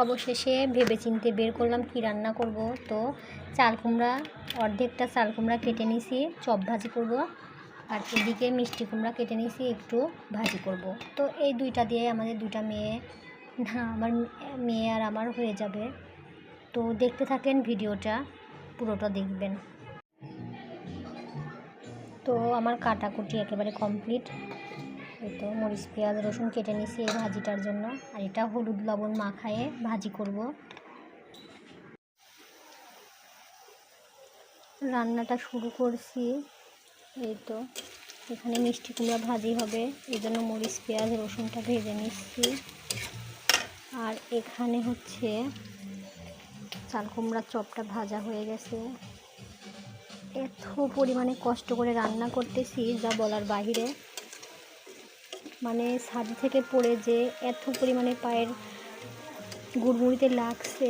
অবশেষে ভেবেচিন্তে বের করলাম কি রান্না করব। তো চাল কুমড়া, অর্ধেকটা চাল কুমড়া কেটে নিয়েছি, চপ ভাজি করব। আর এদিকে মিষ্টি কুমড়া কেটে নিয়েছি, একটু ভাজি করব। তো এই দুইটা দিয়ে আমাদের দুইটা মেয়ে, না আমার মেয়ে আর আমার হয়ে যাবে। তো দেখতে থাকেন ভিডিওটা, পুরোটা দেখবেন। তো আমার কাটাকুটি একেবারে কমপ্লিট। এই তো মরিচ পেঁয়াজ রসুন কেটে নিয়েছি এই ভাজিটার জন্য। আর এটা হলুদ লবণ মাখায়ে ভাজি করব। রান্নাটা শুরু করছি। এই তো এখানে মিষ্টি কুমড়া ভাজি হবে, এই জন্য মরিচ পেঁয়াজ রসুনটা ভেজে নিচ্ছি। আর এখানে হচ্ছে চাল কুমড়ার চপটা ভাজা হয়ে গেছে। এত পরিমাণে কষ্ট করে রান্না করতেছি যা বলার বাহিরে। মানে ছাদ থেকে পড়ে যে এত পরিমাণে পায়ের গুড়মুড়িতে লাগছে,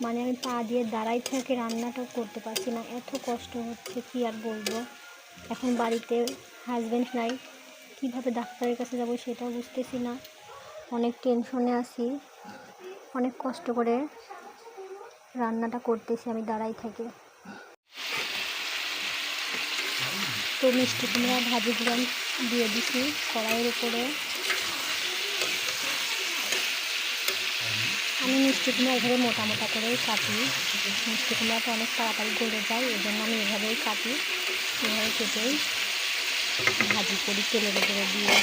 মানে আমি পা দিয়ে দাঁড়াই থেকে রান্নাটাও করতে পারছি না, এত কষ্ট হচ্ছে কি আর বলবো। এখন বাড়িতে হাজব্যান্ড নাই, কিভাবে ডাক্তারের কাছে যাব সেটাও বুঝতেছি না। অনেক টেনশনে আছি, অনেক কষ্ট করে রান্নাটা করতেছি আমি দাঁড়াই থেকে। তো মিষ্টি কুমড়া ভাজিগুলো দিয়ে দিছি কড়াইয়ের উপরে। আমি মিষ্টি কুমড়া এভাবে মোটা মোটা করেই কাটি। মিষ্টি কুমড়াটা অনেক তাড়াতাড়ি গলে যায়, এই জন্য আমি এভাবেই কাটি। এভাবে কেটেই ভাজি করি তেলের উপরে দিয়ে।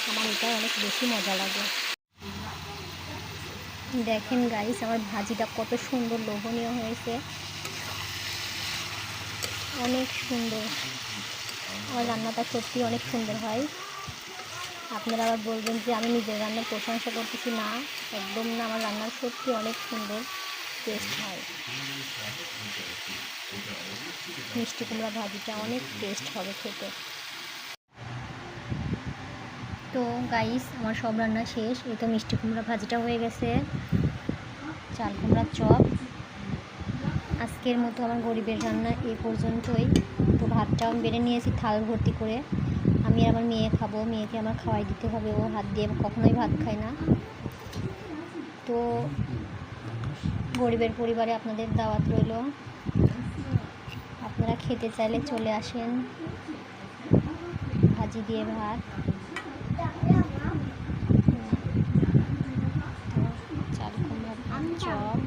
আমার এটা অনেক বেশি মজা লাগে। দেখেন গাইস, আমার ভাজিটা কত সুন্দর লোভনীয় হয়েছে, অনেক সুন্দর। আমার রান্নাটা সত্যি অনেক সুন্দর হয়। আপনারা আবার বলবেন যে আমি নিজের রান্নার প্রশংসা করতেছি, না একদম না, আমার রান্নার সত্যি অনেক সুন্দর টেস্ট হয়। মিষ্টি কুমড়া ভাজিটা অনেক টেস্ট হবে খেতে। তো গাইস, আমার সব রান্না শেষ। এই তো মিষ্টি কুমড়া ভাজিটা হয়ে গেছে, চাল কুমড়ার চপ। আজকের মতো আমার গরিবের রান্না এই পর্যন্তই। তো ভাতটাও আমি বেড়ে নিয়েছি থাল ভর্তি করে। আমি আর আমার মেয়ে খাবো, মেয়েকে আমার খাওয়াই দিতে হবে, ও হাত দিয়ে কখনোই ভাত খায় না। তো গরিবের পরিবারে আপনাদের দাওয়াত রইল, আপনারা খেতে চাইলে চলে আসেন। ভাজি দিয়ে ভাত, চাল কুমড়া চপ,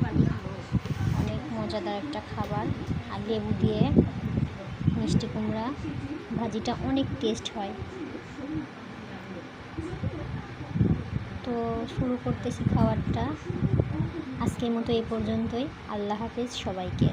অনেক মজাদার একটা খাবার। আর লেবু দিয়ে মিষ্টি কুমড়া ভাজিটা অনেক টেস্ট হয়। তো শুরু করতেছি খাবারটা। আজকের মতো এই পর্যন্তই। আল্লাহ হাফেজ সবাইকে।